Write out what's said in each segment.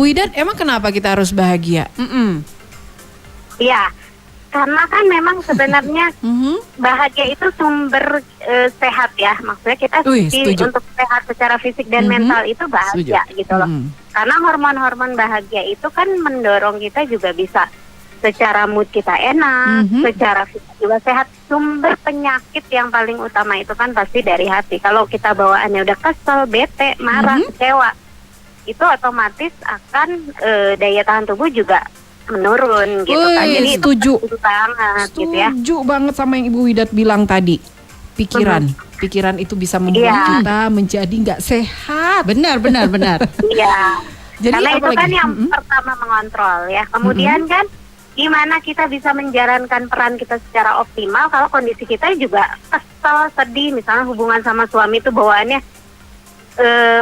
Bu Ida, emang kenapa kita harus bahagia? Iya, karena kan memang sebenarnya bahagia itu sumber sehat ya. Maksudnya kita untuk sehat secara fisik dan mental itu bahagia gitu loh. Karena hormon-hormon bahagia itu kan mendorong kita juga bisa secara mood kita enak, secara fisik juga sehat. Sumber penyakit yang paling utama itu kan pasti dari hati. Kalau kita bawaannya udah kesel, bete, marah, kecewa, itu otomatis akan daya tahan tubuh juga menurun gitu kan. Jadi setuju banget gitu ya. Setuju banget sama yang Ibu Widat bilang tadi. Pikiran itu bisa membuat kita menjadi nggak sehat. Benar. Iya. Jadi karena itu kan lagi? yang pertama mengontrol ya. Kemudian kan gimana kita bisa menjalankan peran kita secara optimal kalau kondisi kita juga kesel, sedih, misalnya hubungan sama suami itu bawaannya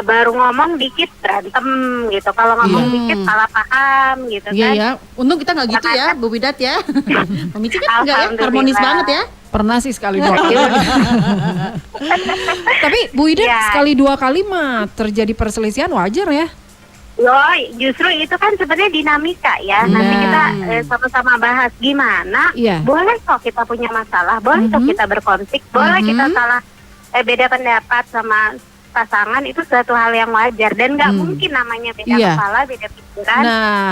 baru ngomong dikit berantem gitu. Kalau ngomong dikit salah paham gitu kan. Iya. Untung kita nggak gitu ya, Bu Widat ya. Mamici kan enggak ya, harmonis banget ya. Pernah sih sekali dua kali. Tapi Bu Ida sekali dua kali mah terjadi perselisihan wajar ya. Justru itu kan sebenarnya dinamika ya. Nanti kita sama-sama bahas gimana. Boleh kok kita punya masalah, boleh kok kita berkonflik, boleh kita salah beda pendapat sama pasangan, itu suatu hal yang wajar dan nggak mungkin namanya beda kepala, beda pikiran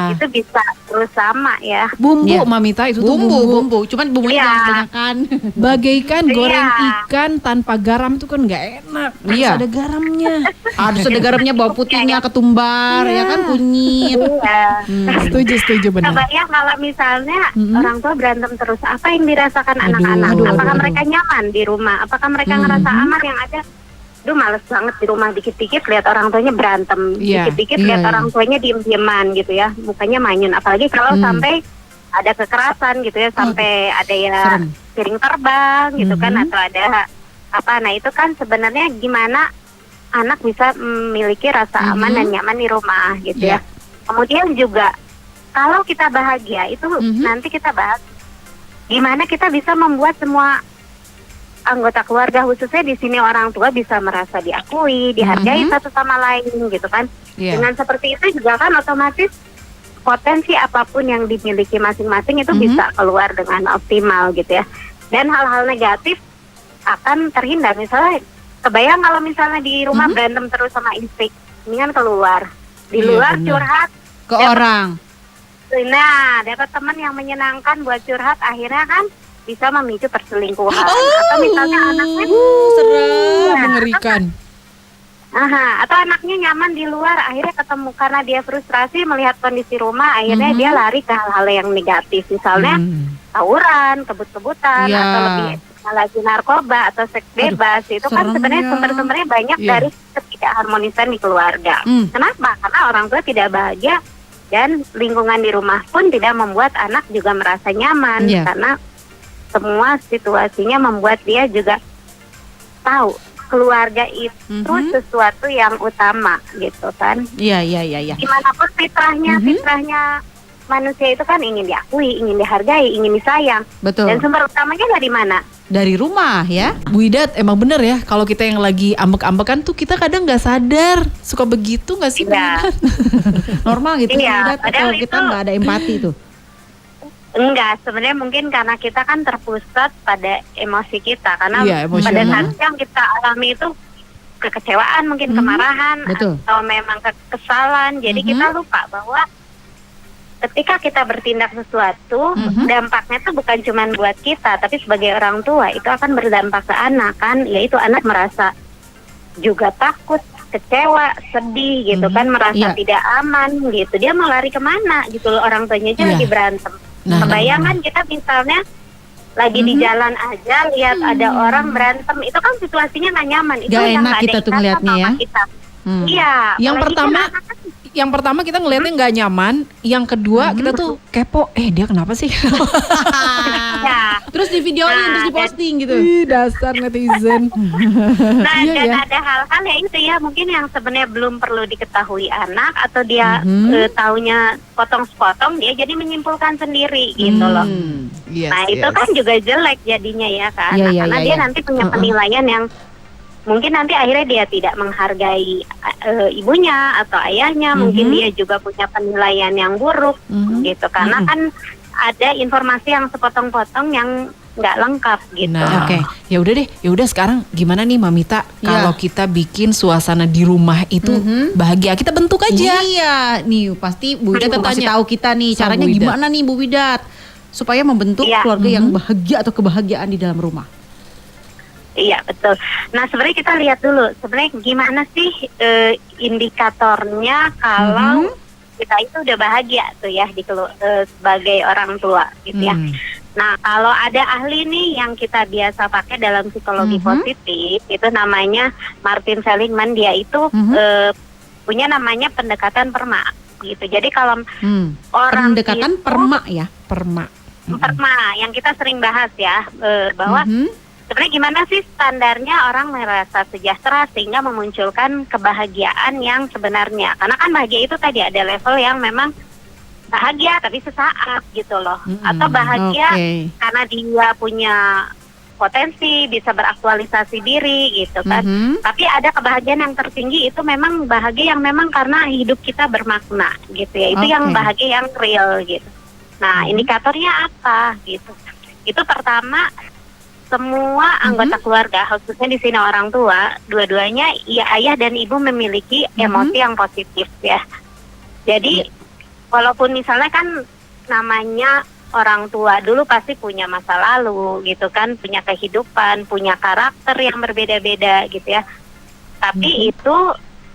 itu bisa terus sama ya. Bumbu Mamita itu bumbu, cuman bumbunya jangan kebanyakan. Bagaikan goreng ikan tanpa garam itu kan nggak enak. Harus ada garamnya. Harus ada garamnya, bawang putihnya ketumbar ya kan, kunyit. Setuju benar. Kebayang kalau misalnya orang tua berantem terus, apa yang dirasakan anak-anak? Apakah mereka nyaman di rumah? Apakah mereka ngerasa aman? Yang ada males banget di rumah, dikit-dikit lihat orang tuanya berantem, dikit-dikit lihat orang tuanya diem-dieman gitu ya, mukanya manyun. Apalagi kalau sampai ada kekerasan gitu ya, sampai ada ya piring terbang gitu kan, atau ada apa. Nah itu kan sebenarnya gimana anak bisa memiliki rasa aman dan nyaman di rumah gitu ya. Kemudian juga kalau kita bahagia itu nanti kita bahas gimana kita bisa membuat semua anggota keluarga, khususnya di sini orang tua, bisa merasa diakui, dihargai satu sama lain gitu kan. Dengan seperti itu juga kan otomatis potensi apapun yang dimiliki masing-masing itu bisa keluar dengan optimal gitu ya. Dan hal-hal negatif akan terhindar. Misalnya kebayang kalau misalnya di rumah berantem terus sama istri, ini kan keluar di luar curhat ke orang. Nah, dapat teman yang menyenangkan buat curhat, akhirnya kan bisa memicu perselingkuhan. Atau misalnya anaknya mengerikan. Atau anaknya nyaman di luar, akhirnya ketemu karena dia frustrasi melihat kondisi rumah, akhirnya dia lari ke hal-hal yang negatif, misalnya tawuran, kebut-kebutan, atau lebih lagi narkoba atau seks bebas. Itu kan sebenarnya sumber-sumbernya banyak dari ketidakharmonisan di keluarga. Kenapa? Karena orang tua tidak bahagia dan lingkungan di rumah pun tidak membuat anak juga merasa nyaman, karena semua situasinya membuat dia juga tahu keluarga itu sesuatu yang utama gitu kan. Iya. Gimana pun fitrahnya manusia itu kan ingin diakui, ingin dihargai, ingin disayang. Betul. Dan sumber utamanya dari mana? Dari rumah ya. Bu Idat, emang bener ya kalau kita yang lagi ambek-ambekan tuh kita kadang nggak sadar suka begitu nggak sih Bu Idat? Normal gitu Bu Idat, atau kita nggak ada empati tuh? Enggak, sebenarnya mungkin karena kita kan terpusat pada emosi kita. Karena pada saat yang kita alami itu kekecewaan, mungkin kemarahan, atau memang kekesalan. Jadi kita lupa bahwa ketika kita bertindak sesuatu, dampaknya itu bukan cuma buat kita, tapi sebagai orang tua itu akan berdampak ke anak kan. Yaitu anak merasa juga takut, kecewa, sedih gitu kan, merasa tidak aman gitu. Dia mau lari kemana gitu loh, orang tuanya aja lagi berantem. Kebayangan kita misalnya lagi di jalan aja lihat ada orang berantem, itu kan situasinya nggak nyaman. Itu gak yang enak kita tuh ngeliatnya ya. Iya. Yang pertama kita ngeliatnya nggak nyaman, yang kedua kita tuh kepo, dia kenapa sih? Terus di videoin, terus diposting gitu. Dasar netizen. Dan ada hal-hal ya itu ya mungkin yang sebenarnya belum perlu diketahui anak, atau dia taunya potong-sepotong, dia jadi menyimpulkan sendiri gitu loh. Itu kan juga jelek jadinya ya kan. Karena dia nanti punya penilaian yang mungkin nanti akhirnya dia tidak menghargai ibunya atau ayahnya, mungkin dia juga punya penilaian yang buruk gitu, karena kan ada informasi yang sepotong-potong yang nggak lengkap gitu. Nah, oke. Ya udah deh, ya udah sekarang gimana nih Mamita kalau kita bikin suasana di rumah itu bahagia, kita bentuk aja. Iya, nih pasti Bu Widat Kita kasih tanya tahu kita nih sama caranya Bu Widat. gimana nih Bu Widat supaya membentuk keluarga yang bahagia atau kebahagiaan di dalam rumah. Iya betul. Nah sebenarnya kita lihat dulu sebenarnya gimana sih indikatornya kalau kita itu udah bahagia tuh ya sebagai orang tua gitu ya. Nah kalau ada ahli nih yang kita biasa pakai dalam psikologi positif, itu namanya Martin Seligman, dia itu punya namanya pendekatan perma gitu. Jadi kalau orang pendekatan itu, perma ya, perma yang kita sering bahas ya, bahwa sebenarnya gimana sih standarnya orang merasa sejahtera sehingga memunculkan kebahagiaan yang sebenarnya. Karena kan bahagia itu tadi ada level yang memang bahagia tapi sesaat gitu loh, atau bahagia karena dia punya potensi bisa beraktualisasi diri gitu kan. Tapi ada kebahagiaan yang tertinggi itu memang bahagia yang memang karena hidup kita bermakna gitu ya. Itu yang bahagia yang real gitu. Nah indikatornya apa gitu? Itu pertama, semua anggota keluarga, khususnya di sini orang tua, dua-duanya ya ayah dan ibu memiliki emosi yang positif ya. Jadi walaupun misalnya kan namanya orang tua dulu pasti punya masa lalu gitu kan, punya kehidupan, punya karakter yang berbeda-beda gitu ya. Tapi itu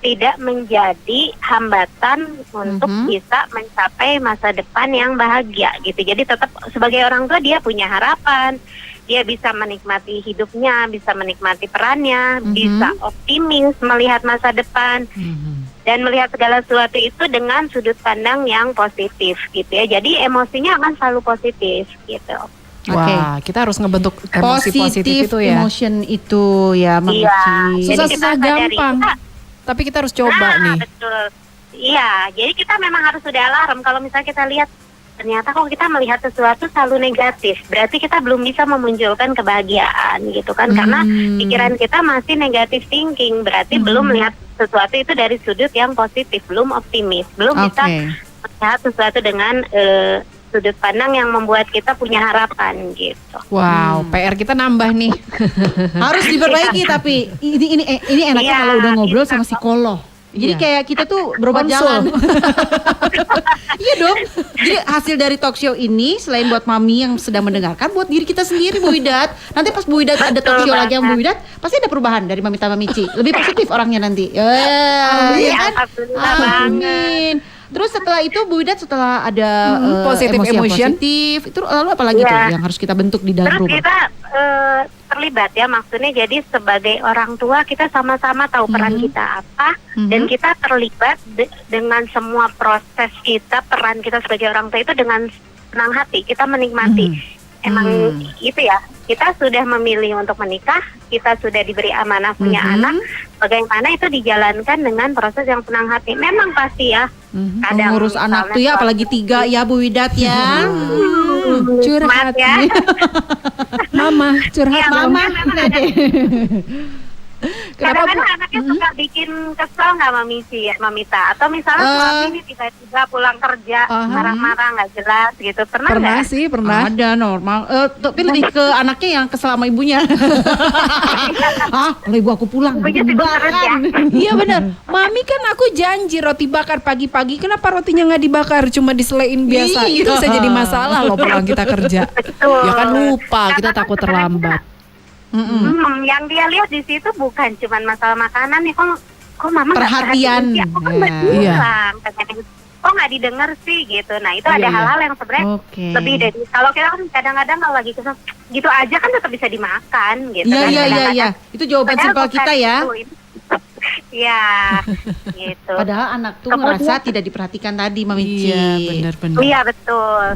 tidak menjadi hambatan untuk bisa mencapai masa depan yang bahagia gitu. Jadi tetap sebagai orang tua dia punya harapan, dia bisa menikmati hidupnya, bisa menikmati perannya, bisa optimis melihat masa depan. Dan melihat segala sesuatu itu dengan sudut pandang yang positif gitu ya. Jadi emosinya akan selalu positif gitu. Wah, kita harus ngebentuk emosi positif itu ya. Emotion itu ya, susah-susah gampang. Tapi kita harus coba nih. Betul. Iya, jadi kita memang harus sudah alarm kalau misalnya kita lihat ternyata kalau kita melihat sesuatu selalu negatif, berarti kita belum bisa memunculkan kebahagiaan gitu kan, karena pikiran kita masih negatif thinking, berarti belum melihat sesuatu itu dari sudut yang positif, belum optimis, belum bisa melihat sesuatu dengan sudut pandang yang membuat kita punya harapan gitu. Wow, PR kita nambah nih. Harus diperbaiki tapi ini enaknya kalau udah ngobrol sama psikolog. Jadi kayak kita tuh berobat jalan. Iya dong. Jadi hasil dari talk show ini selain buat mami yang sedang mendengarkan, buat diri kita sendiri Bu Widat. Nanti pas Bu Widat ada talk show lagi yang Bu Widat, pasti ada perubahan dari Mamita Mamici. Lebih positif orangnya nanti. Iya kan? Amin. Terus setelah itu Bu Widat setelah ada positive emotion positif, itu lalu apa lagi tuh yang harus kita bentuk di dalam rumah? Terus kita terlibat ya, maksudnya jadi sebagai orang tua kita sama-sama tahu peran kita apa dan kita terlibat dengan semua proses kita, peran kita sebagai orang tua itu dengan senang hati, kita menikmati. Emang itu ya, kita sudah memilih untuk menikah, kita sudah diberi amanah punya anak, bagaimana itu dijalankan dengan proses yang senang hati. Memang pasti ya, kadang ngurus anak tuh ya, apalagi 3 ya Bu Widat ya. Curhat ya. Mama, curhat Mama. Kenapa kadang-kadang anaknya suka bikin kesel nggak Mamita, atau misalnya suami ini tiba-tiba pulang kerja marah-marah nggak jelas gitu, pernah sih pernah. Ada normal, tapi lebih ke anaknya yang kesel sama ibunya. Kalau ibu aku pulang ya? Iya benar, mami kan aku janji roti bakar pagi-pagi, kenapa rotinya nggak dibakar, cuma diselein biasa. Itu bisa jadi masalah loh pulang kita kerja. Ya kan lupa, kita takut terlambat. Yang dia lihat di situ bukan cuma masalah makanan nih, kok mama perhatian, kok kan bilang, kok nggak didengar sih gitu. Nah itu ada hal-hal yang sebenarnya lebih dari, kalau kita kan kadang-kadang kalau lagi kesel gitu aja kan tetap bisa dimakan gitu. Iya. Itu jawaban simpel kita ya. Iya, gitu. Padahal anak tuh merasa tidak diperhatikan tadi, Mamici. Iya, benar. Iya, betul.